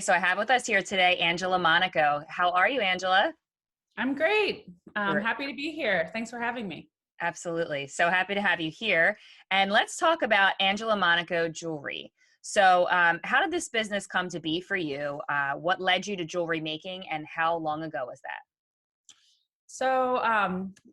So I have with us here today, Angela Monaco. How are you, Angela? I'm great. I'm We're happy to be here. Thanks for having me. absolutely so happy to have you here. And let's talk about Angela Monaco jewelry. So how did this business come to be for you? What led you to jewelry making and how long ago was that?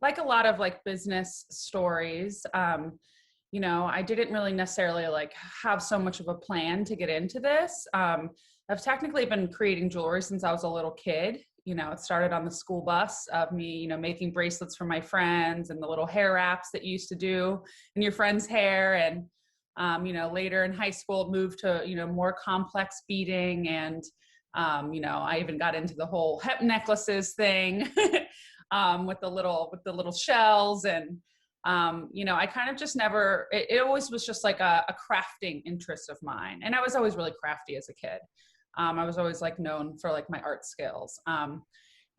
Like a lot of business stories, I didn't really necessarily have so much of a plan to get into this. I've technically been creating jewelry since I was a little kid. It started on the school bus of me, making bracelets for my friends and the little hair wraps that you used to do in your friend's hair. And, later in high school, it moved to, more complex beading. And, I even got into the whole hep necklaces thing with the little shells. And, I kind of just never, it always was just like a crafting interest of mine. And I was always really crafty as a kid. I was always known for my art skills.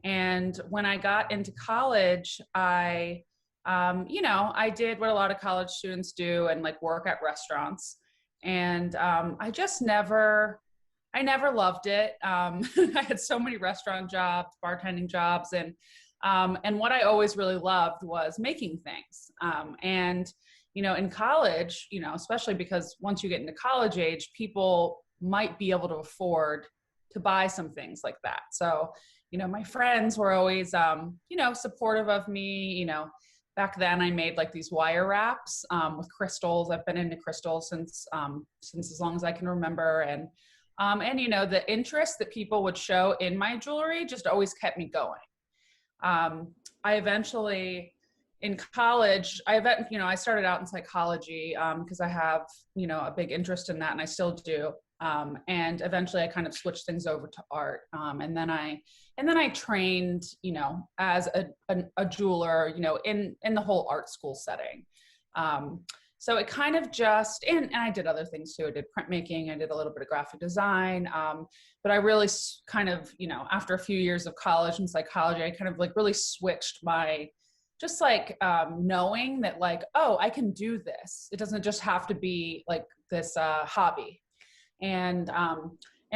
And when I got into college, I did what a lot of college students do and work at restaurants. And I never loved it. I had so many restaurant jobs, bartending jobs, and what I always really loved was making things. In college, especially because once you get into college age, people might be able to afford to buy some things like that. So, my friends were always, supportive of me. Back then I made these wire wraps with crystals. I've been into crystals since as long as I can remember. And the interest that people would show in my jewelry just always kept me going. I eventually, in college, I started out in psychology because I have, a big interest in that, and I still do. And eventually, I kind of switched things over to art, and then I trained, as a jeweler, in the whole art school setting. So it kind of just, and I did other things too. I did printmaking, I did a little bit of graphic design. But I really kind of, after a few years of college and psychology, I kind of really switched my, just knowing that oh, I can do this. It doesn't just have to be this hobby. And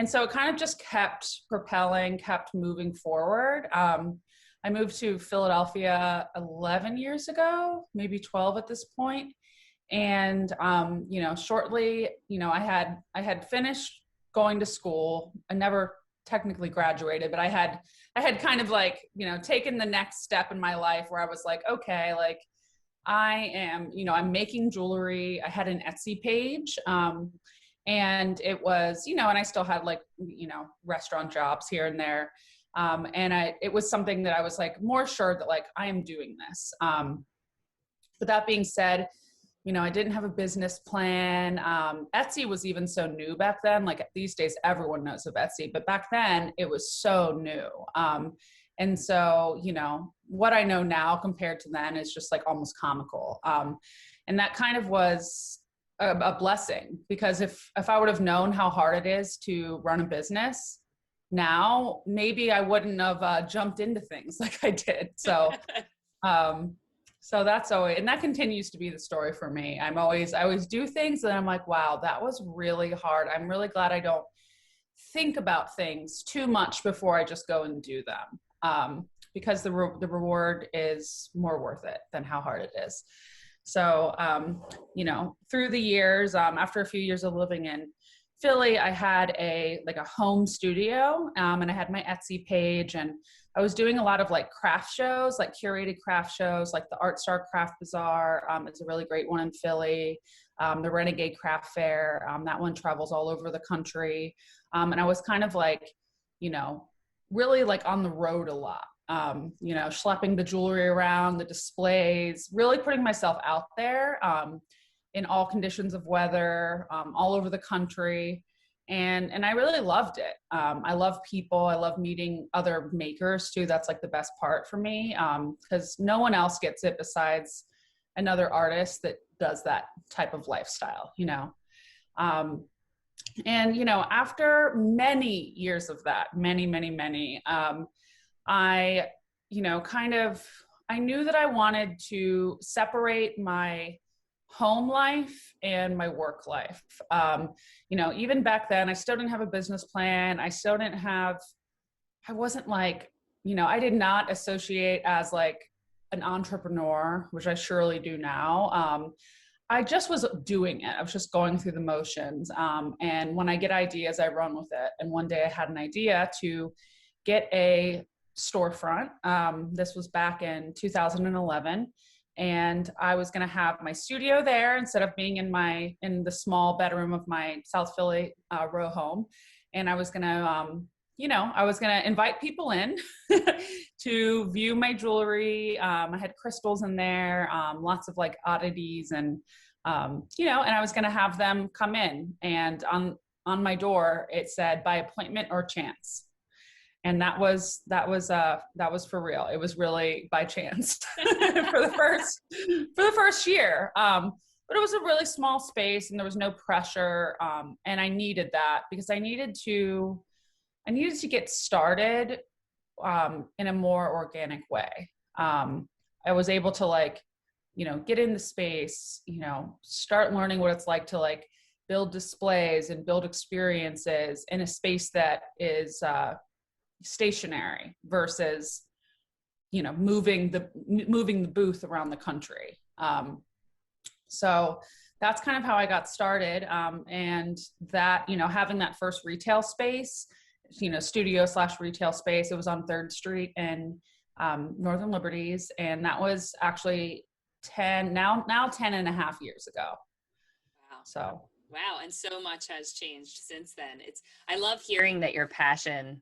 so it kind of just kept propelling, kept moving forward. I moved to Philadelphia 11 years ago, maybe 12 at this point. And shortly, I had finished going to school. I never technically graduated, but I had kind of taken the next step in my life where I was okay, I am, I'm making jewelry. I had an Etsy page. And it was, and I still had restaurant jobs here and there. It was something that I was more sure that I am doing this. But that being said, I didn't have a business plan. Etsy was even so new back then. These days, everyone knows of Etsy, but back then it was so new. And so, what I know now compared to then is just almost comical. And that kind of was a blessing, because if I would have known how hard it is to run a business now, maybe I wouldn't have jumped into things like I did. So, so that's always, and that continues to be the story for me. I always do things and I'm wow, that was really hard. I'm really glad I don't think about things too much before I just go and do them. Because the reward is more worth it than how hard it is. So, through the years, after a few years of living in Philly, I had a home studio, and I had my Etsy page, and I was doing a lot of craft shows, curated craft shows, the Art Star Craft Bazaar. It's a really great one in Philly. The Renegade Craft Fair, that one travels all over the country. And I was kind of really on the road a lot. Schlepping the jewelry around, the displays, really putting myself out there in all conditions of weather, all over the country. And I really loved it. I love people. I love meeting other makers too. That's the best part for me, because no one else gets it besides another artist that does that type of lifestyle, And, after many years of that, many, I, I knew that I wanted to separate my home life and my work life. Even back then, I still didn't have a business plan. I wasn't like, I did not associate as like an entrepreneur, which I surely do now. I just was doing it. I was just going through the motions. And when I get ideas, I run with it. And one day I had an idea to get a storefront. This was back in 2011. And I was going to have my studio there instead of being in the small bedroom of my South Philly row home. And I was going to, I was going to invite people in to view my jewelry. I had crystals in there, lots of like oddities and I was going to have them come in, and on my door, it said by appointment or chance. And that was for real. It was really by chance for the first year. But it was a really small space and there was no pressure. And I needed that because I needed to get started in a more organic way. I was able to get in the space, start learning what it's like to like build displays and build experiences in a space that is stationary versus, moving the booth around the country. So that's kind of how I got started. And that, having that first retail space, studio/retail space, it was on 3rd Street in Northern Liberties. And that was actually 10 and a half years ago. Wow. So. Wow. And so much has changed since then. I love hearing that your passion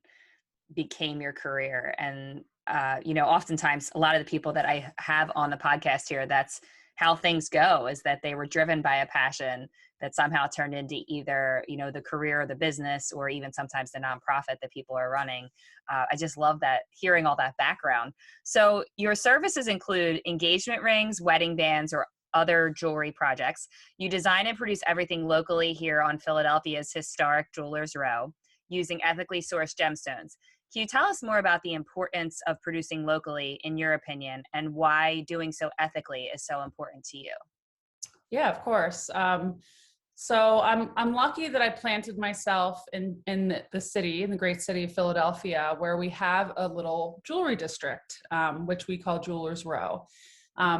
became your career. And, oftentimes a lot of the people that I have on the podcast here, that's how things go, is that they were driven by a passion that somehow turned into either, the career or the business, or even sometimes the nonprofit that people are running. I just love that, hearing all that background. So your services include engagement rings, wedding bands, or other jewelry projects. You design and produce everything locally here on Philadelphia's historic Jewelers Row using ethically sourced gemstones. Can you tell us more about the importance of producing locally, in your opinion, and why doing so ethically is so important to you? Yeah, of course. So I'm lucky that I planted myself in the city, in the great city of Philadelphia, where we have a little jewelry district, which we call Jewelers Row.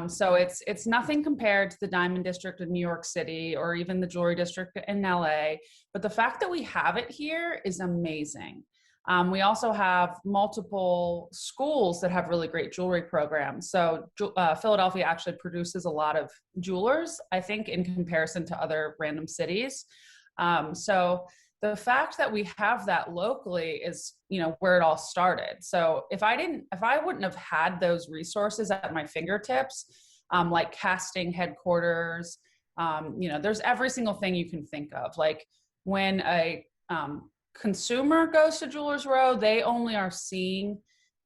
So it's nothing compared to the Diamond District in New York City or even the Jewelry District in LA. But the fact that we have it here is amazing. We also have multiple schools that have really great jewelry programs. So Philadelphia actually produces a lot of jewelers, I think, in comparison to other random cities. So the fact that we have that locally is, where it all started. So if I wouldn't have had those resources at my fingertips, like casting headquarters, there's every single thing you can think of. Like when a consumer goes to Jewelers Row, they only are seeing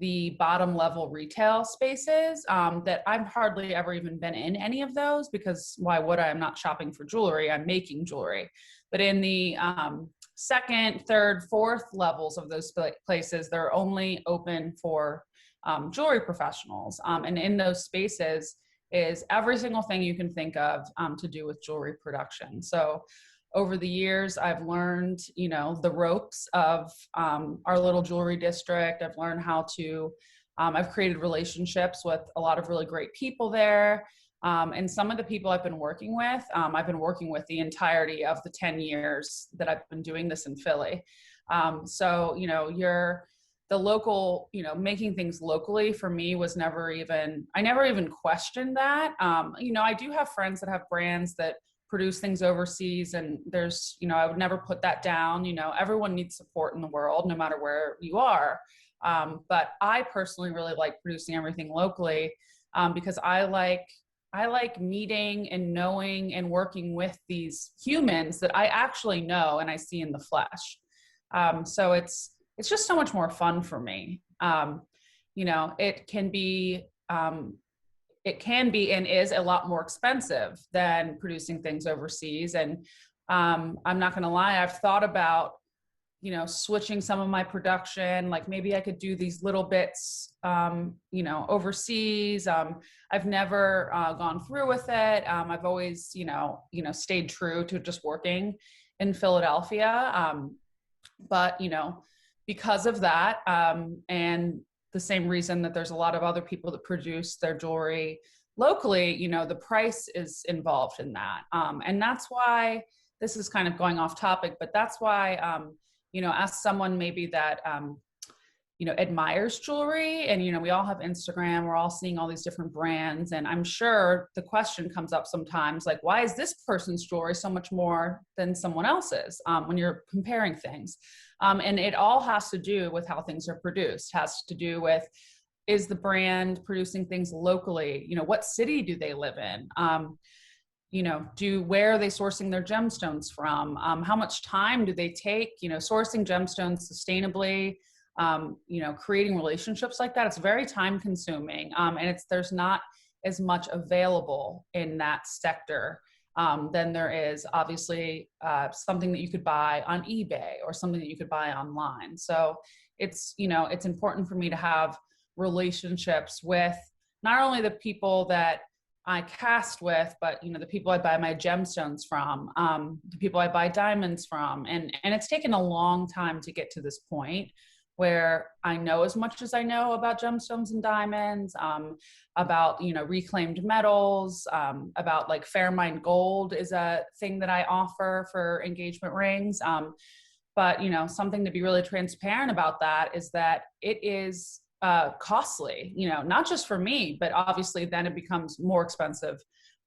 the bottom level retail spaces, that I've hardly ever even been in any of those, because why would I? I'm not shopping for jewelry, I'm making jewelry. But in the second, third, fourth levels of those places, they're only open for jewelry professionals. And in those spaces is every single thing you can think of to do with jewelry production. So over the years, I've learned, the ropes of our little jewelry district. I've learned how to, I've created relationships with a lot of really great people there. And some of the people I've been working with the entirety of the 10 years that I've been doing this in Philly. So, the local, making things locally for me was I never even questioned that. I do have friends that have brands that produce things overseas, and there's, I would never put that down. Everyone needs support in the world, no matter where you are. But I personally really like producing everything locally, because I like meeting and knowing and working with these humans that I actually know and I see in the flesh. So it's just so much more fun for me. It can be and is a lot more expensive than producing things overseas. And I'm not going to lie, I've thought about switching some of my production, like maybe I could do these little bits, overseas. I've never gone through with it. I've always, stayed true to just working in Philadelphia. But, because of that, and the same reason that there's a lot of other people that produce their jewelry locally, the price is involved in that. And that's why, this is kind of going off topic, but that's why, as someone maybe that, admires jewelry, and, we all have Instagram, we're all seeing all these different brands. And I'm sure the question comes up sometimes, like, why is this person's jewelry so much more than someone else's, when you're comparing things? And it all has to do with how things are produced, has to do with, is the brand producing things locally? What city do they live in? Where are they sourcing their gemstones from? How much time do they take, sourcing gemstones sustainably, creating relationships like that? It's very time consuming. And there's not as much available in that sector than there is obviously something that you could buy on eBay or something that you could buy online. So it's important for me to have relationships with not only the people that I cast with, but the people I buy my gemstones from, the people I buy diamonds from, and it's taken a long time to get to this point where I know as much as I know about gemstones and diamonds, about reclaimed metals, about like Fairmine gold is a thing that I offer for engagement rings. But something to be really transparent about that is that it is costly, not just for me, but obviously then it becomes more expensive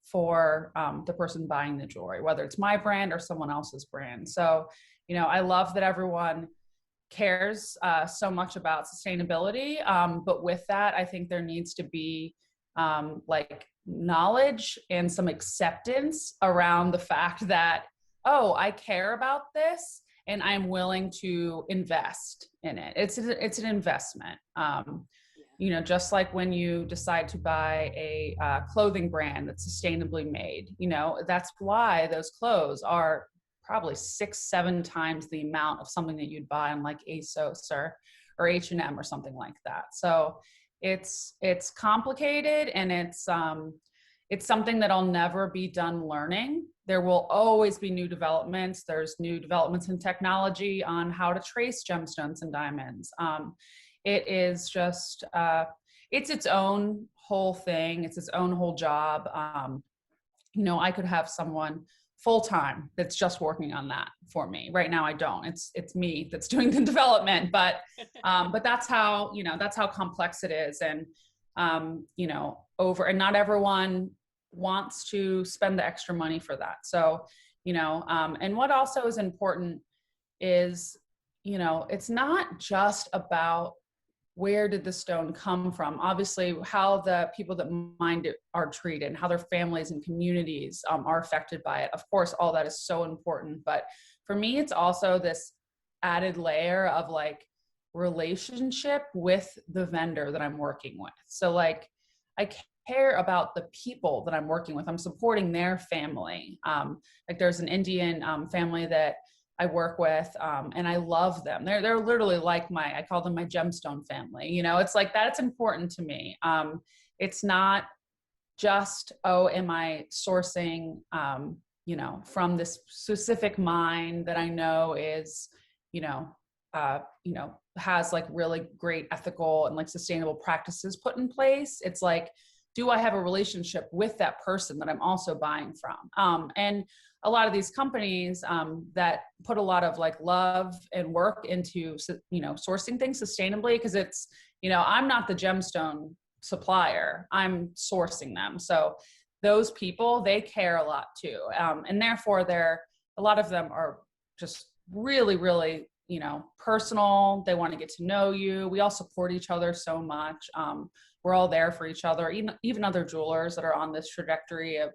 for the person buying the jewelry, whether it's my brand or someone else's brand. So, I love that everyone cares so much about sustainability. But with that, I think there needs to be like knowledge and some acceptance around the fact that, oh, I care about this and I'm willing to invest in it. It's an investment. Just like when you decide to buy a clothing brand that's sustainably made, that's why those clothes are probably 6-7 times the amount of something that you'd buy on like ASOS or H&M or something like that. So it's complicated, and it's something that'll never be done learning. There will always be new developments. There's new developments in technology on how to trace gemstones and diamonds. It is just, it's its own whole thing. It's its own whole job. I could have someone full-time that's just working on that for me. Right now I don't. It's me that's doing the development, but that's how complex it is. And and not everyone wants to spend the extra money for that. So, and what also is important is, it's not just about where did the stone come from? Obviously, how the people that mine it are treated, and how their families and communities are affected by it. Of course, all that is so important. But for me, it's also this added layer of like relationship with the vendor that I'm working with. So like, I care about the people that I'm working with. I'm supporting their family. Like there's an Indian family that I work with, and I love them. They're literally like I call them my gemstone family. It's like that. It's important to me. It's not just, oh, am I sourcing, from this specific mine that I know is, has like really great ethical and like sustainable practices put in place. It's like, do I have a relationship with that person that I'm also buying from? And a lot of these companies that put a lot of like love and work into, sourcing things sustainably, because it's, I'm not the gemstone supplier, I'm sourcing them. So those people, they care a lot too. And therefore a lot of them are just really, really, personal. They want to get to know you. We all support each other so much. We're all there for each other, even other jewelers that are on this trajectory of,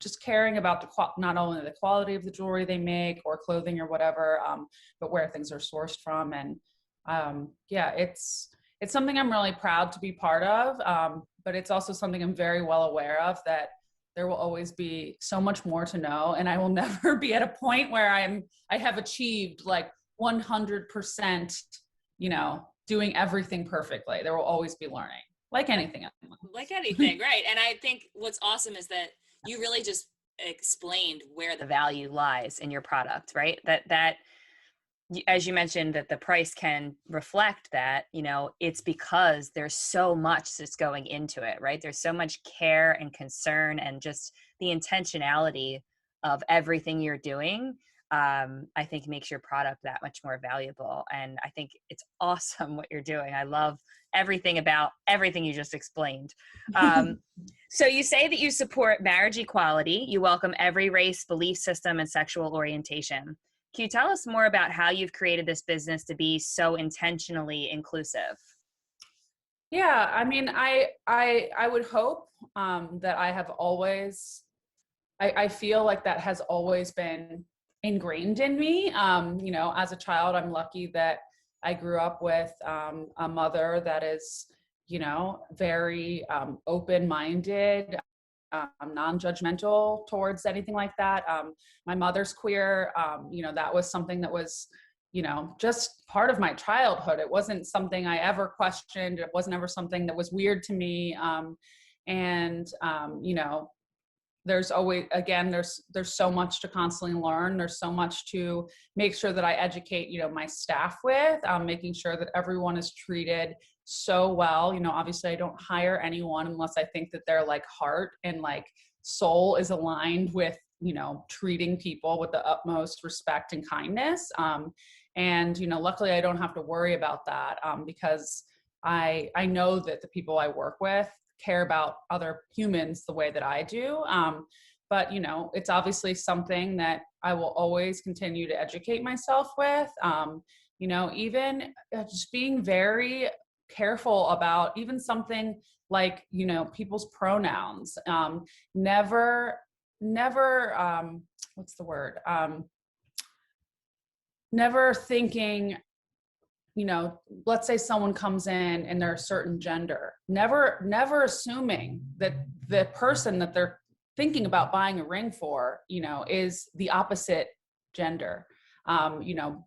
just caring about not only the quality of the jewelry they make or clothing or whatever, but where things are sourced from. And it's something I'm really proud to be part of. But it's also something I'm very well aware of, that there will always be so much more to know. And I will never be at a point where I have achieved like 100%, doing everything perfectly. There will always be learning, like anything else. Like anything, right? And I think what's awesome is that you really just explained where the value lies in your product, right? That as you mentioned, that the price can reflect that, it's because there's so much that's going into it, right? There's so much care and concern and just the intentionality of everything you're doing. I think makes your product that much more valuable. And I think it's awesome what you're doing. I love everything about everything you just explained. So you say that you support marriage equality. You welcome every race, belief system, and sexual orientation. Can you tell us more about how you've created this business to be so intentionally inclusive? Yeah, I mean, I would hope that I have always, I feel like that has always been ingrained in me. As a child, I'm lucky that I grew up with a mother that is, very open-minded, non-judgmental towards anything like that. My mother's queer. That was something that was, just part of my childhood. It wasn't something I ever questioned. It wasn't ever something that was weird to me. And there's always, again, there's so much to constantly learn. There's so much to make sure that I educate, my staff with, making sure that everyone is treated so well. Obviously I don't hire anyone unless I think that their like heart and like soul is aligned with, treating people with the utmost respect and kindness. And luckily I don't have to worry about that, because I know that the people I work with care about other humans the way that I do. But it's obviously something that I will always continue to educate myself with. Even just being very careful about even something like, people's pronouns. Never, what's the word? Never thinking, let's say someone comes in and they're a certain gender, never assuming that the person that they're thinking about buying a ring for, is the opposite gender.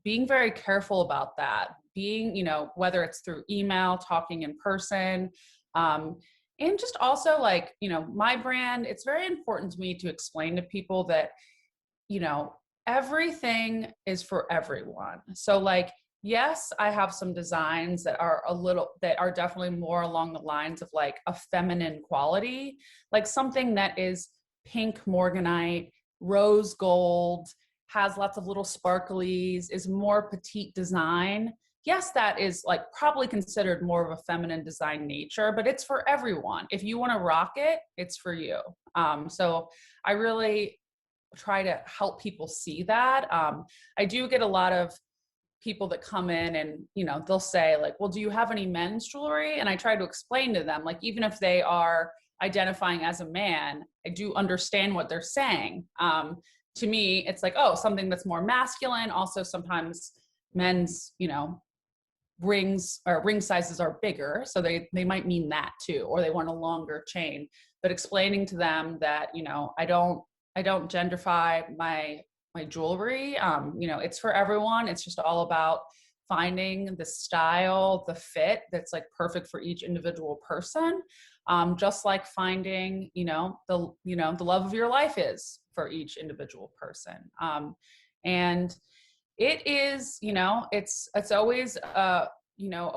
Being very careful about that, being, whether it's through email, talking in person, and just also like, my brand, it's very important to me to explain to people that, everything is for everyone. So like, yes, I have some designs that are definitely more along the lines of like a feminine quality, like something that is pink morganite, rose gold, has lots of little sparklies, is more petite design. Yes, that is like probably considered more of a feminine design nature, but it's for everyone. If you want to rock it, it's for you. So I really try to help people see that. I do get a lot of people that come in and, they'll say like, well, do you have any men's jewelry? And I try to explain to them, like, even if they are identifying as a man, I do understand what they're saying. To me, it's like, oh, something that's more masculine. Also, sometimes men's, rings or ring sizes are bigger. So they might mean that too, or they want a longer chain. But explaining to them that, I don't genderify my jewelry. It's for everyone. It's just all about finding the style, the fit that's like perfect for each individual person. Just like finding, the love of your life is for each individual person. And it is, it's always a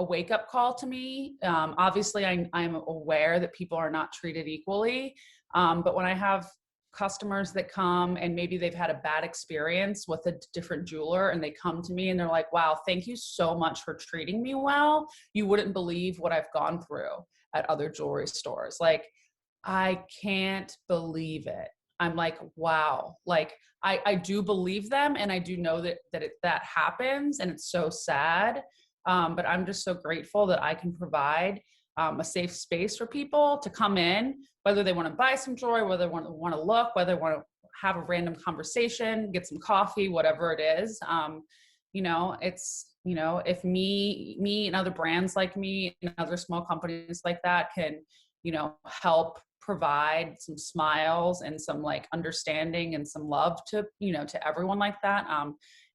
wake up call to me. Obviously I'm aware that people are not treated equally. But when I have customers that come and maybe they've had a bad experience with a different jeweler and they come to me and they're like, wow, thank you so much for treating me well. You wouldn't believe what I've gone through at other jewelry stores. Like, I can't believe it. I'm like, wow. Like I do believe them. And I do know that happens and it's so sad. But I'm just so grateful that I can provide a safe space for people to come in, whether they want to buy some jewelry, whether they want to look, whether they want to have a random conversation, get some coffee, whatever it is. It's, if me and other brands like me and other small companies like that can, help provide some smiles and some like understanding and some love to, to everyone like that.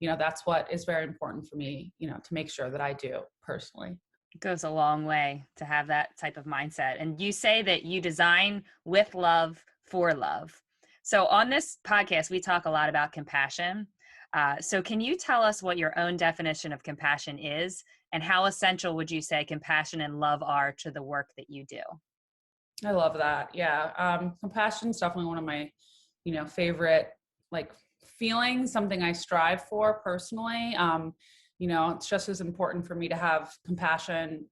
That's what is very important for me, to make sure that I do personally. It goes a long way to have that type of mindset. And you say that you design with love for love. So on this podcast, we talk a lot about compassion. So can you tell us what your own definition of compassion is, and how essential would you say compassion and love are to the work that you do? I love that. Yeah. Compassion is definitely one of my, favorite like feelings, something I strive for personally. It's just as important for me to have compassion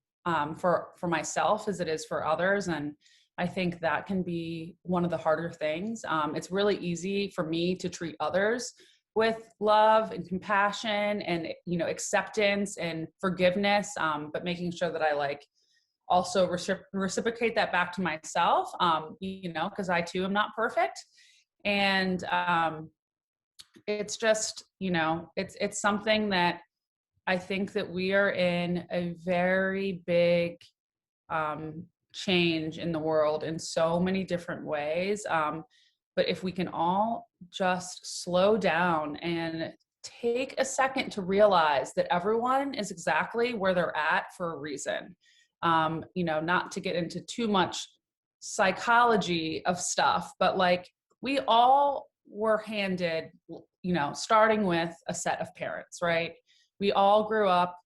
for myself as it is for others. And I think that can be one of the harder things. It's really easy for me to treat others with love and compassion and, acceptance and forgiveness, but making sure that I like also reciprocate that back to myself, because I too am not perfect. And it's just, it's something that I think that we are in a very big change in the world in so many different ways. But if we can all just slow down and take a second to realize that everyone is exactly where they're at for a reason. Not to get into too much psychology of stuff, but like we all were handed, starting with a set of parents, right? We all grew up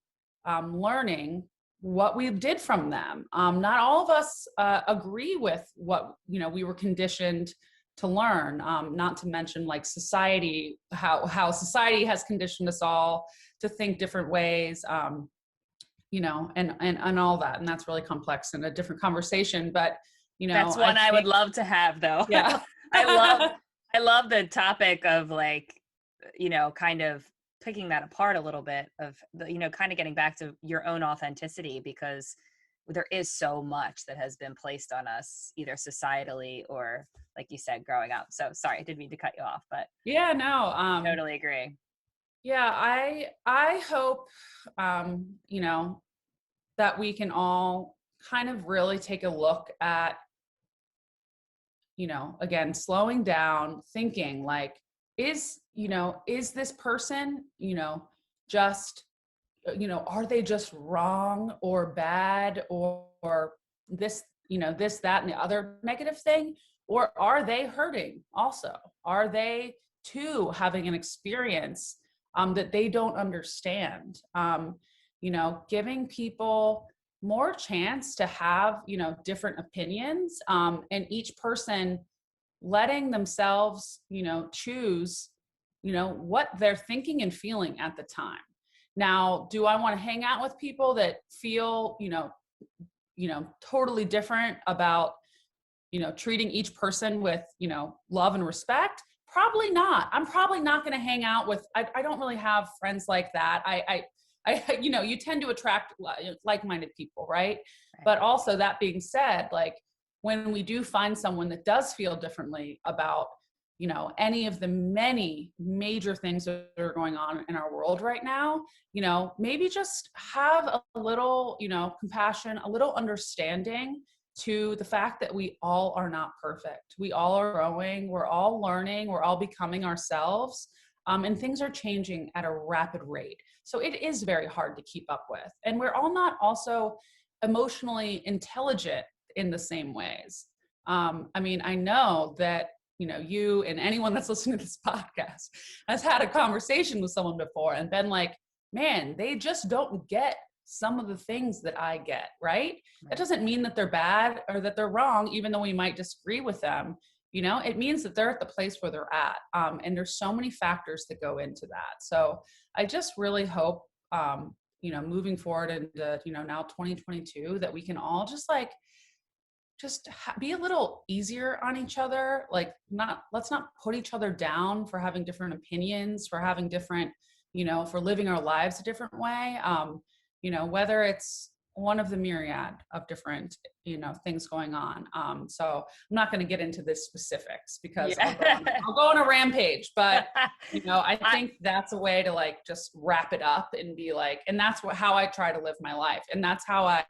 learning what we did from them. Not all of us agree with what, we were conditioned to learn, not to mention like society, how society has conditioned us all to think different ways. And all that. And that's really complex and a different conversation. But, that's one I would love to have though. Yeah. I love the topic of like, kind of picking that apart a little bit of the, kind of getting back to your own authenticity, because there is so much that has been placed on us either societally or, like you said, growing up. So sorry, I didn't mean to cut you off, but yeah, no, totally agree. Yeah, I hope that we can all kind of really take a look at, again, slowing down, thinking like, is this person, just, are they just wrong or bad or this, this, that, and the other negative thing? Or are they hurting also? Are they too having an experience that they don't understand? Giving people more chance to have, different opinions, and each person letting themselves, choose, what they're thinking and feeling at the time. Now, do I want to hang out with people that feel, totally different about, treating each person with, love and respect? Probably not. I'm probably not going to hang out with, I don't really have friends like that. I you tend to attract like-minded people, right? But also that being said, like when we do find someone that does feel differently about, any of the many major things that are going on in our world right now, maybe just have a little, compassion, a little understanding to the fact that we all are not perfect. We all are growing, we're all learning, we're all becoming ourselves. And things are changing at a rapid rate. So it is very hard to keep up with. And we're all not also emotionally intelligent in the same ways. I know that, you and anyone that's listening to this podcast has had a conversation with someone before and been like, man, they just don't get some of the things that I get, right? That doesn't mean that they're bad or that they're wrong, even though we might disagree with them. It means that they're at the place where they're at. And there's so many factors that go into that. So I just really hope, moving forward into, now 2022, that we can all just like, be a little easier on each other. Like let's not put each other down for having different opinions, for having different, for living our lives a different way. Whether it's one of the myriad of different, things going on. So I'm not going to get into the specifics because I'll go on a rampage, but I think that's a way to like, just wrap it up and be like, and that's how I try to live my life. And that's how I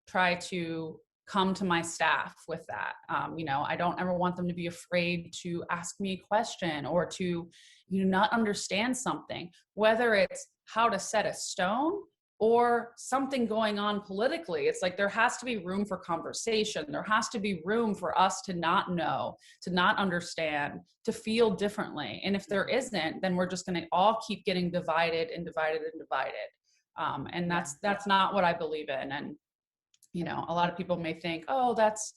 try to, come to my staff with that. I don't ever want them to be afraid to ask me a question or to, not understand something, whether it's how to set a stone or something going on politically. It's like there has to be room for conversation. There has to be room for us to not know, to not understand, to feel differently. And if there isn't, then we're just going to all keep getting divided and divided and divided. And that's not what I believe in. And a lot of people may think, oh, that's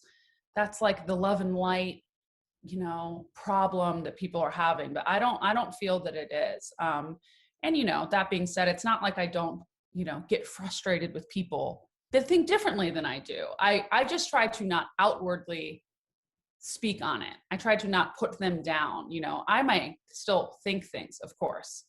like the love and light, problem that people are having, but I don't feel that it is. And that being said, it's not like I don't, get frustrated with people that think differently than I do. I just try to not outwardly speak on it. I try to not put them down. I might still think things, of course.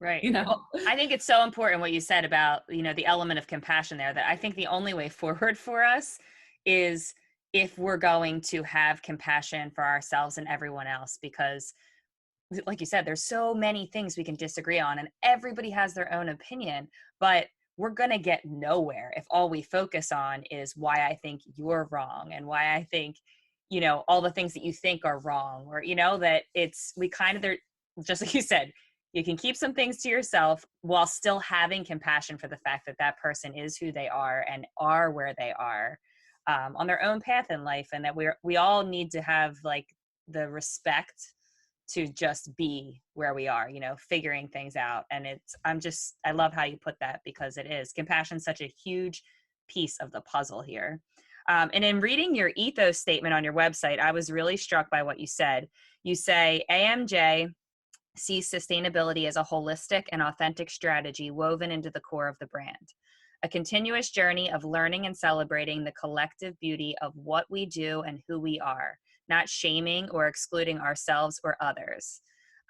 Right. Well, I think it's so important what you said about, the element of compassion there, that I think the only way forward for us is if we're going to have compassion for ourselves and everyone else, because like you said, there's so many things we can disagree on and everybody has their own opinion, but we're going to get nowhere if all we focus on is why I think you're wrong and why I think, all the things that you think are wrong, or, that we kind of, they're just like you said, you can keep some things to yourself while still having compassion for the fact that that person is who they are and are where they are on their own path in life. And that we all need to have like the respect to just be where we are, figuring things out. And I love how you put that, because it is compassion, such a huge piece of the puzzle here. And in reading your ethos statement on your website, I was really struck by what you said. You say AMJ sees sustainability as a holistic and authentic strategy woven into the core of the brand, a continuous journey of learning and celebrating the collective beauty of what we do and who we are, not shaming or excluding ourselves or others.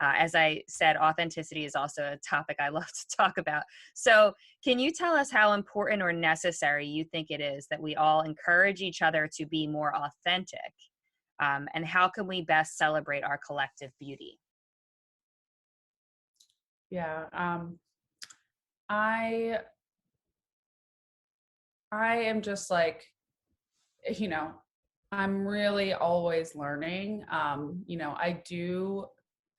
As I said, authenticity is also a topic I love to talk about. So can you tell us how important or necessary you think it is that we all encourage each other to be more authentic? And how can we best celebrate our collective beauty? Yeah. I am just like, I'm really always learning. I do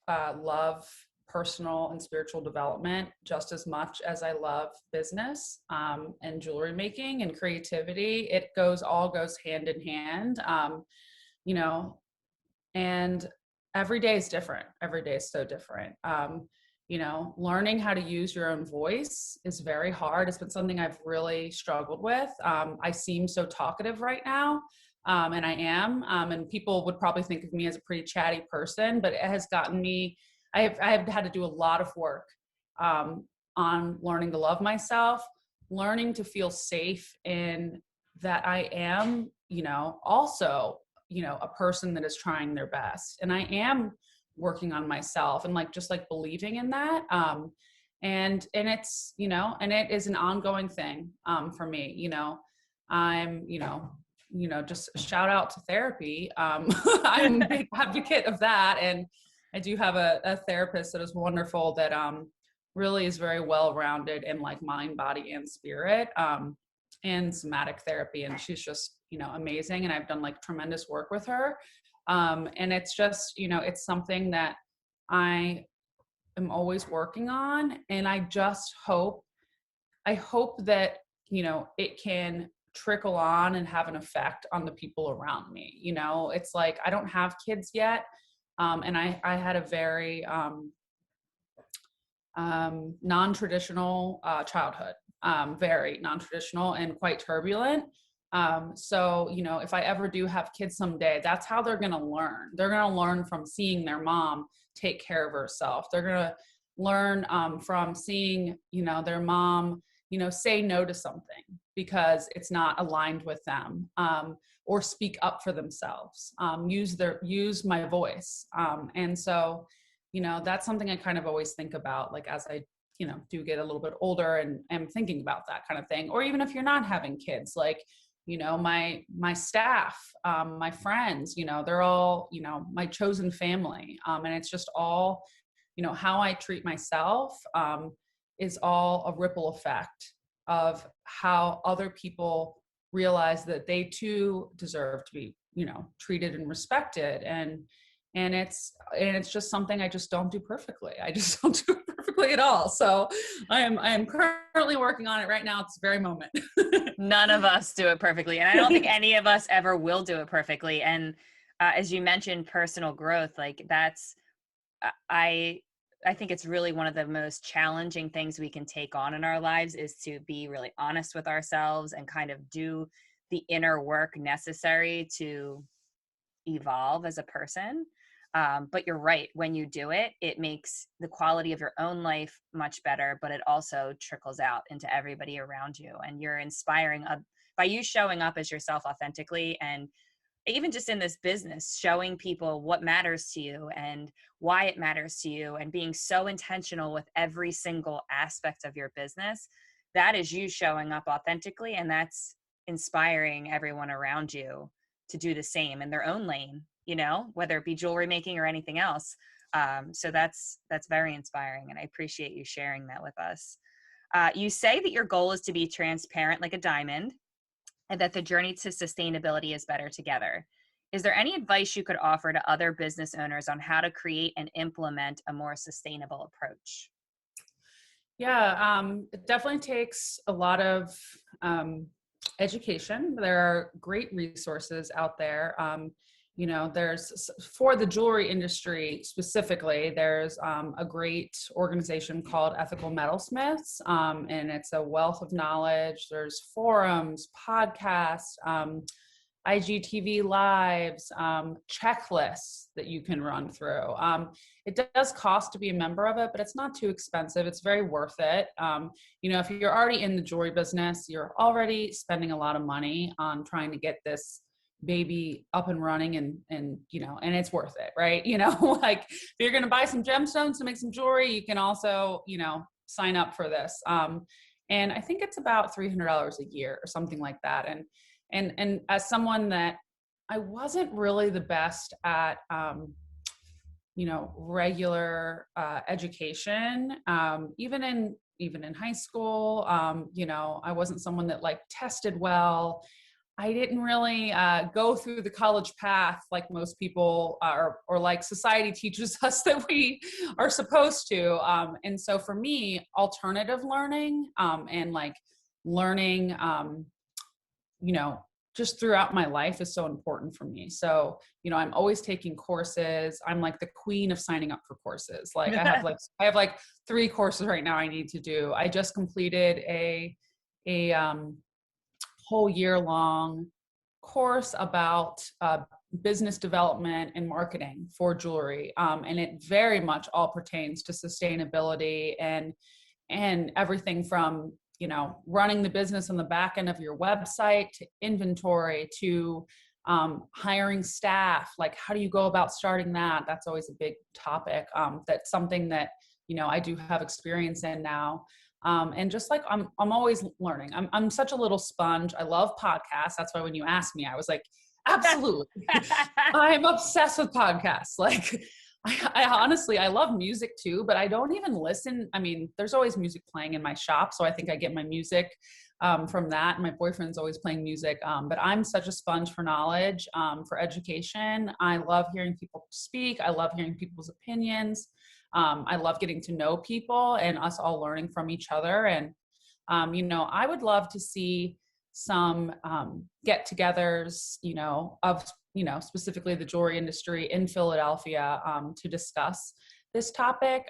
love personal and spiritual development just as much as I love business and jewelry making and creativity. It all goes hand in hand. You know, and every day is different. Every day is so different. Learning how to use your own voice is very hard. It's been something I've really struggled with. I seem so talkative right now, and I am. And people would probably think of me as a pretty chatty person, but it has gotten me, I have had to do a lot of work on learning to love myself, learning to feel safe in that I am, also, a person that is trying their best. And I am working on myself and just believing in that. And it's, and it is an ongoing thing for me. I'm, just shout out to therapy. I'm a big advocate of that. And I do have a therapist that is wonderful that really is very well-rounded in mind, body, and spirit, and somatic therapy. And she's just, amazing. And I've done tremendous work with her. And it's just, it's something that I am always working on. And I hope that, it can trickle on and have an effect on the people around me. It's like, I don't have kids yet. And I had a very non-traditional childhood, very non-traditional and quite turbulent. So, if I ever do have kids someday, that's how they're going to learn. They're going to learn from seeing their mom take care of herself. They're going to learn from seeing, their mom, say no to something because it's not aligned with them, or speak up for themselves, use my voice. And so, that's something I kind of always think about, as I, do get a little bit older and am thinking about that kind of thing. Or even if you're not having kids, my staff, my friends, they're all, my chosen family. And it's just all, how I treat myself is all a ripple effect of how other people realize that they too deserve to be, treated and respected. And it's just something I just don't do perfectly. I just don't do it perfectly at all. So I am currently working on it right now at this very moment. None of us do it perfectly. And I don't think any of us ever will do it perfectly. And as you mentioned, personal growth, like that's, I think it's really one of the most challenging things we can take on in our lives is to be really honest with ourselves and kind of do the inner work necessary to evolve as a person. But you're right. When you do it, it makes the quality of your own life much better, but it also trickles out into everybody around you. And you're inspiring by you showing up as yourself authentically, and even just in this business, showing people what matters to you and why it matters to you, and being so intentional with every single aspect of your business. That is you showing up authentically, and that's inspiring everyone around you to do the same in their own lane, whether it be jewelry making or anything else. So that's very inspiring, and I appreciate you sharing that with us. You say that your goal is to be transparent like a diamond, and that the journey to sustainability is better together. Is there any advice you could offer to other business owners on how to create and implement a more sustainable approach? Yeah, it definitely takes a lot of education. There are great resources out there. There's, for the jewelry industry specifically, there's a great organization called Ethical Metalsmiths, and it's a wealth of knowledge. There's forums, podcasts, IGTV lives, checklists that you can run through. It does cost to be a member of it, but it's not too expensive. It's very worth it. If you're already in the jewelry business, you're already spending a lot of money on trying to get this baby up and running, and it's worth it, right? Like if you're going to buy some gemstones to make some jewelry, you can also, sign up for this. And I think it's about $300 a year or something like that. And as someone that I wasn't really the best at, regular education, even in high school, I wasn't someone that like tested well. I didn't really go through the college path like most people or like society teaches us that we are supposed to. And so for me, alternative learning and like learning, just throughout my life is so important for me. So, I'm always taking courses. I'm like the queen of signing up for courses. Like I have like 3 courses right now I need to do. I just completed a whole year-long course about business development and marketing for jewelry. And it very much all pertains to sustainability and everything from, running the business on the back end of your website to inventory to hiring staff. Like, how do you go about starting that? That's always a big topic. That's something that, I do have experience in now. And just like, I'm always learning. I'm such a little sponge. I love podcasts. That's why when you asked me, I was like, absolutely. I'm obsessed with podcasts. Like, I honestly, I love music too, but I don't even listen. I mean, there's always music playing in my shop. So I think I get my music from that. My boyfriend's always playing music. But I'm such a sponge for knowledge, for education. I love hearing people speak. I love hearing people's opinions. I love getting to know people and us all learning from each other. And, I would love to see some get-togethers, of specifically the jewelry industry in Philadelphia to discuss this topic.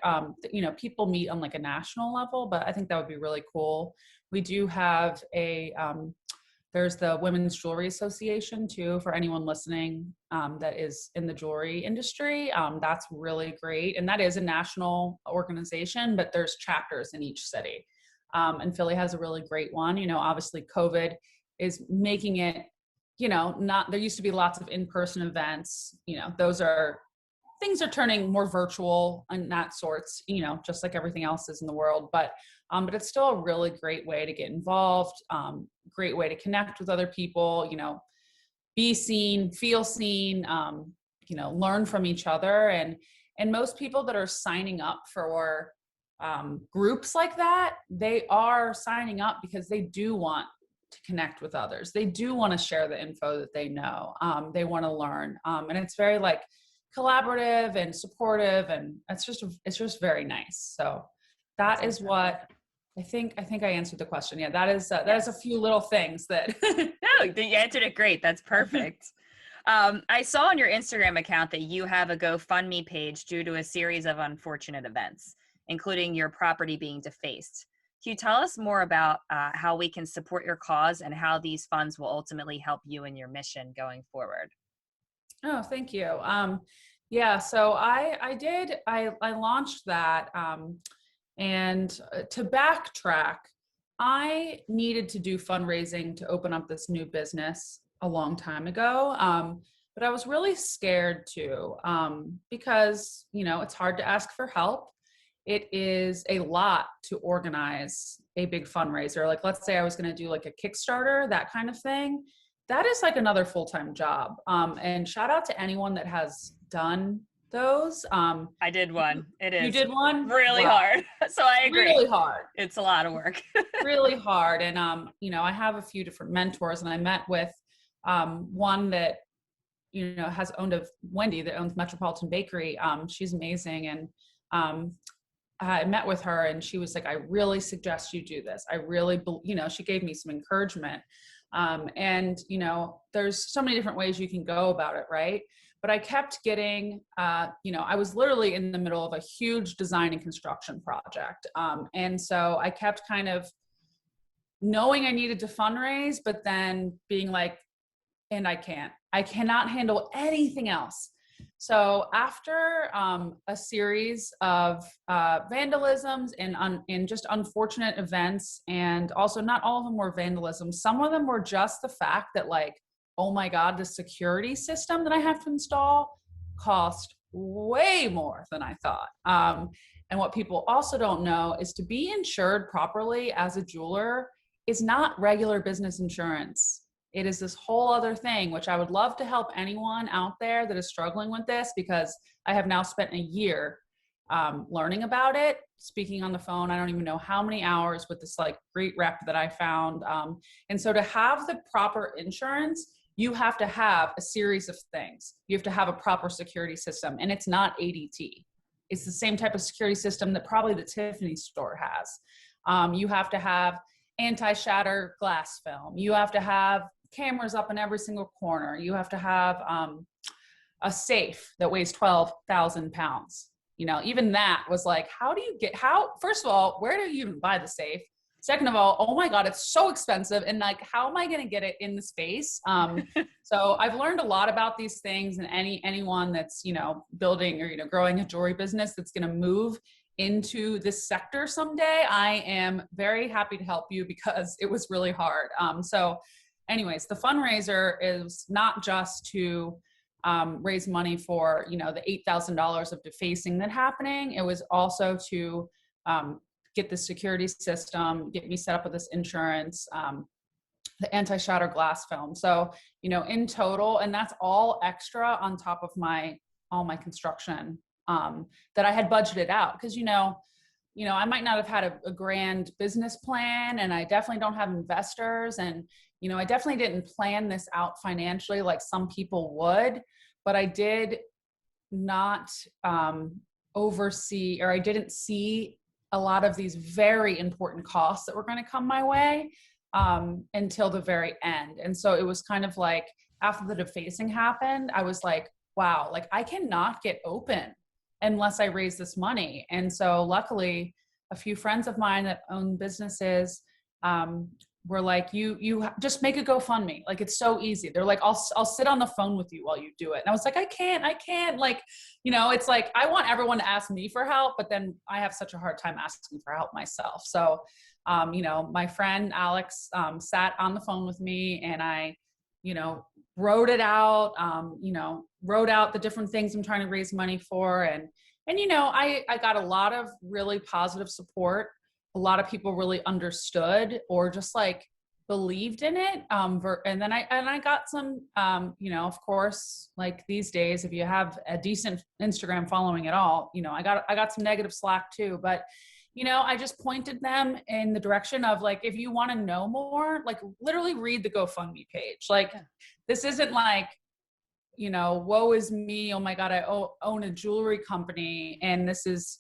People meet on like a national level, but I think that would be really cool. We do have there's the Women's Jewelry Association too, for anyone listening that is in the jewelry industry. That's really great. And that is a national organization, but there's chapters in each city. And Philly has a really great one. Obviously COVID is making it, not, there used to be lots of in-person events, things are turning more virtual and that sorts, just like everything else is in the world. But it's still a really great way to get involved, great way to connect with other people, be seen, feel seen, learn from each other. And most people that are signing up for groups like that, they are signing up because they do want to connect with others. They do want to share the info that they know. They want to learn. And it's very like collaborative and supportive, and it's just very nice. So that is what I think I answered the question. Yeah, that is a few little things that No, you answered it great. That's perfect. I saw on your Instagram account that you have a GoFundMe page due to a series of unfortunate events, including your property being defaced. Can you tell us more about how we can support your cause and how these funds will ultimately help you in your mission going forward? Oh, thank you. Yeah, so I launched that, and to backtrack, I needed to do fundraising to open up this new business a long time ago. But I was really scared too, because, it's hard to ask for help. It is a lot to organize a big fundraiser. Like, let's say I was going to do like a Kickstarter, that kind of thing. That is like another full-time job. And shout out to anyone that has done those. I did one. It is. You did one? Really hard. So I agree. Really hard. It's a lot of work. Really hard. And, I have a few different mentors, and I met with one that, has owned Wendy that owns Metropolitan Bakery. She's amazing. And I met with her, and she was like, I really suggest you do this. I really, she gave me some encouragement. And, there's so many different ways you can go about it, right? But I kept getting, I was literally in the middle of a huge design and construction project. And so I kept kind of knowing I needed to fundraise, but then being like, and I cannot handle anything else. So after a series of vandalisms and just unfortunate events, and also not all of them were vandalism, some of them were just the fact that, like, oh my God, the security system that I have to install cost way more than I thought. And what people also don't know is to be insured properly as a jeweler is not regular business insurance. It is this whole other thing, which I would love to help anyone out there that is struggling with this, because I have now spent a year learning about it, speaking on the phone. I don't even know how many hours with this like great rep that I found. And so to have the proper insurance, you have to have a series of things. You have to have a proper security system, and it's not ADT. It's the same type of security system that probably the Tiffany store has. You have to have anti-shatter glass film. You have to have cameras up in every single corner. You have to have a safe that weighs 12,000 pounds. Even that was like, first of all, where do you even buy the safe? Second of all, oh my God, it's so expensive. And like, how am I going to get it in the space? So I've learned a lot about these things, and anyone that's, building or, growing a jewelry business that's going to move into this sector someday, I am very happy to help you, because it was really hard. So anyways, the fundraiser is not just to raise money for, the $8,000 of defacing that's happening. It was also to get the security system, get me set up with this insurance, the anti-shatter glass film. So, in total, and that's all extra on top of all my construction that I had budgeted out. Because, I might not have had a grand business plan, and I definitely don't have investors. And, I definitely didn't plan this out financially like some people would, but I did not oversee, or I didn't see a lot of these very important costs that were going to come my way until the very end. And so it was kind of like, after the defacing happened, I was like, wow, like I cannot get open unless I raise this money. And so luckily, a few friends of mine that own businesses were like, you just make a GoFundMe. Like, it's so easy. They're like, I'll sit on the phone with you while you do it. And I was like, I can't, like, it's like, I want everyone to ask me for help, but then I have such a hard time asking for help myself. So, my friend Alex sat on the phone with me, and I, wrote it out, wrote out the different things I'm trying to raise money for. And I got a lot of really positive support. A lot of people really understood, or just like believed in it. And then I got some, of course, like these days, if you have a decent Instagram following at all, I got some negative slack too. But, I just pointed them in the direction of like, if you want to know more, like literally read the GoFundMe page. Like, Yeah. this isn't like, woe is me. Oh my God, I own a jewelry company and this is,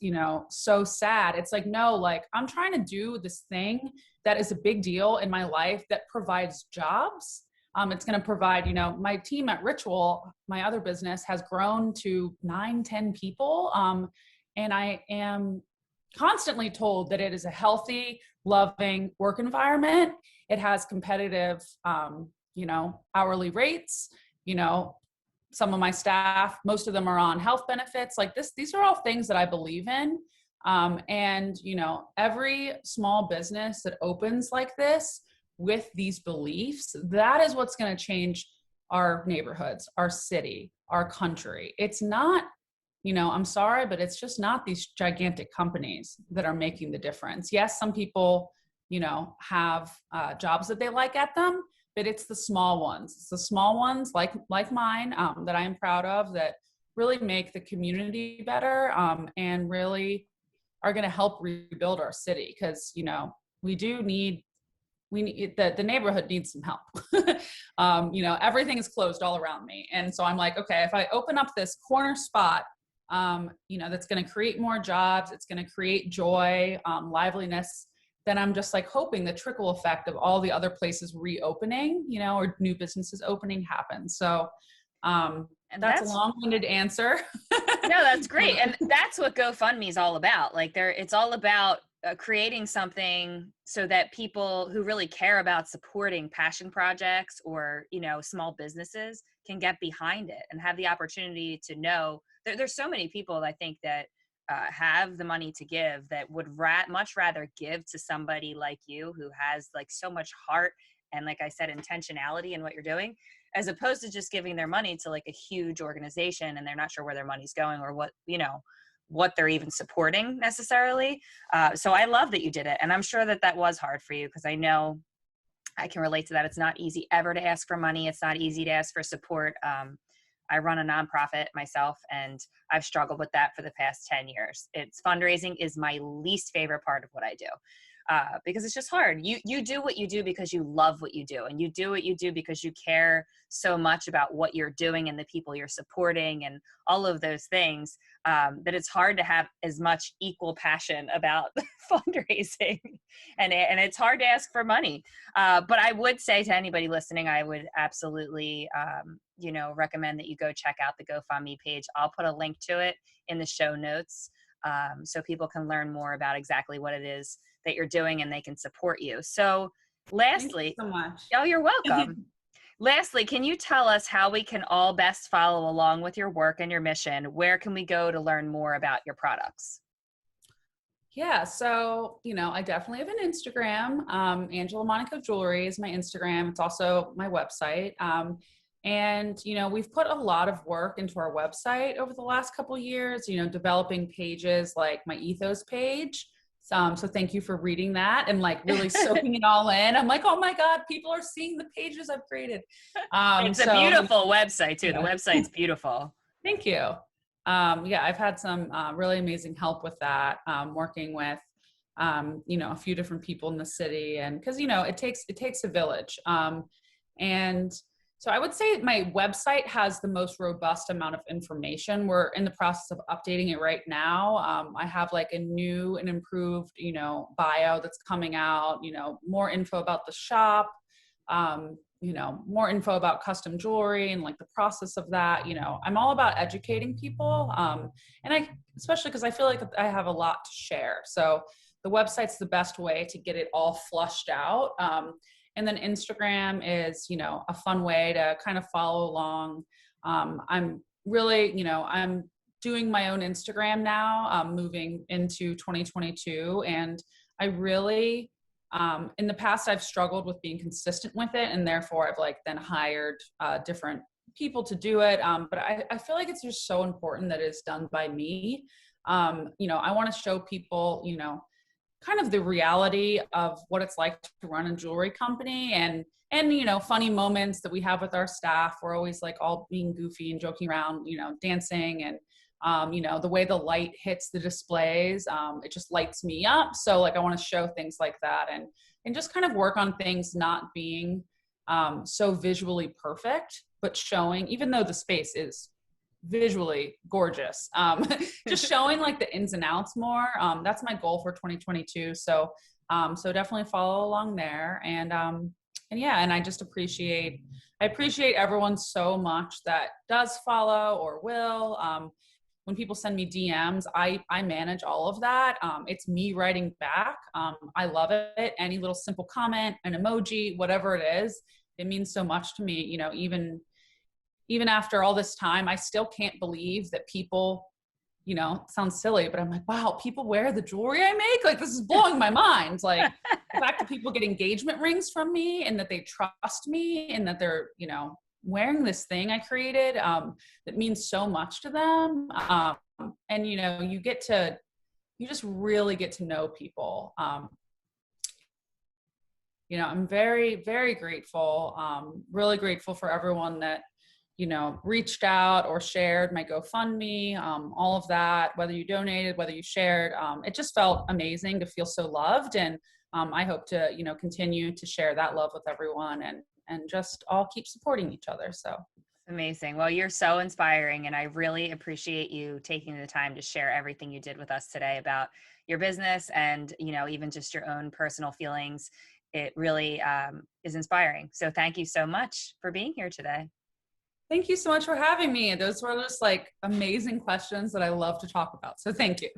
so sad. It's like, no, like I'm trying to do this thing that is a big deal in my life that provides jobs. It's going to provide, my team at Ritual, my other business, has grown to 9-10 people. And I am constantly told that it is a healthy, loving work environment. It has competitive, hourly rates. Some of my staff, most of them are on health benefits. Like these are all things that I believe in. And every small business that opens like this with these beliefs, that is what's going to change our neighborhoods, our city, our country. It's not, I'm sorry, but it's just not these gigantic companies that are making the difference. Yes, some people, have jobs that they like at them, but it's the small ones. It's the small ones like mine that I am proud of, that really make the community better and really are going to help rebuild our city. Because we need the neighborhood needs some help. Everything is closed all around me, and so I'm like, okay, if I open up this corner spot, that's going to create more jobs, it's going to create joy, liveliness, then I'm just like hoping the trickle effect of all the other places reopening, or new businesses opening happens. So And that's a long-winded answer. No, that's great. And that's what GoFundMe is all about. Like it's all about creating something so that people who really care about supporting passion projects or, small businesses can get behind it and have the opportunity to know there's so many people I think that have the money to give that would much rather give to somebody like you who has like so much heart and, like I said, intentionality in what you're doing, as opposed to just giving their money to like a huge organization and they're not sure where their money's going or what they're even supporting necessarily. So I love that you did it. And I'm sure that was hard for you, because I know I can relate to that. It's not easy ever to ask for money. It's not easy to ask for support. I run a nonprofit myself, and I've struggled with that for the past 10 years. Fundraising is my least favorite part of what I do. Because it's just hard. You do what you do because you love what you do, and you do what you do because you care so much about what you're doing and the people you're supporting and all of those things, that it's hard to have as much equal passion about fundraising, and it's hard to ask for money. But I would say to anybody listening, I would absolutely, recommend that you go check out the GoFundMe page. I'll put a link to it in the show notes, so people can learn more about exactly what it is that you're doing and they can support you. So lastly, thank you so much. Oh, you're welcome. Lastly, can you tell us how we can all best follow along with your work and your mission? Where can we go to learn more about your products? Yeah, so, I definitely have an Instagram. Angela Monaco Jewelry is my Instagram. It's also my website. And, we've put a lot of work into our website over the last couple of years, developing pages like my ethos page. So thank you for reading that and like really soaking it all in. I'm like, oh my God, people are seeing the pages I've created. It's a beautiful website too. Yeah. The website's beautiful. Thank you. I've had some really amazing help with that, working with, a few different people in the city, and because, it takes a village. And so I would say my website has the most robust amount of information. We're in the process of updating it right now. I have like a new and improved, bio that's coming out, more info about the shop, more info about custom jewelry and like the process of that. I'm all about educating people. And especially because I feel like I have a lot to share. So the website's the best way to get it all flushed out. And then Instagram is, a fun way to kind of follow along. I'm really, I'm doing my own Instagram now, moving into 2022. And I really, in the past, I've struggled with being consistent with it. And therefore I've like then hired different people to do it. But I feel like it's just so important that it's done by me. I want to show people, kind of the reality of what it's like to run a jewelry company, and funny moments that we have with our staff. We're always like all being goofy and joking around, dancing, and You know, the way the light hits the displays, it just lights me up. So like, I want to show things like that, and just kind of work on things not being so visually perfect, but showing, even though the space is visually gorgeous, just showing like the ins and outs more. That's my goal for 2022. So definitely follow along there. And yeah, and I appreciate everyone so much that does follow or will. When people send me DMs, I manage all of that. It's me writing back. I love it. Any little simple comment, an emoji, whatever it is, it means so much to me. You know, even after all this time, I still can't believe that people, you know, it sounds silly, but I'm like, wow, people wear the jewelry I make? Like, this is blowing my mind. Like, the fact that people get engagement rings from me, and that they trust me, and that they're, you know, wearing this thing I created, that means so much to them. And, you know, you just really get to know people. You know, I'm very, very grateful, really grateful for everyone that, you know, reached out or shared my GoFundMe, all of that, whether you donated, whether you shared. It just felt amazing to feel so loved. And I hope to, you know, continue to share that love with everyone, and just all keep supporting each other. So Amazing. Well, you're so inspiring, and I really appreciate you taking the time to share everything you did with us today about your business, and, you know, even just your own personal feelings. It really is inspiring. So thank you so much for being here today. thank you so much for having me. Those were just like amazing questions that I love to talk about. So thank you.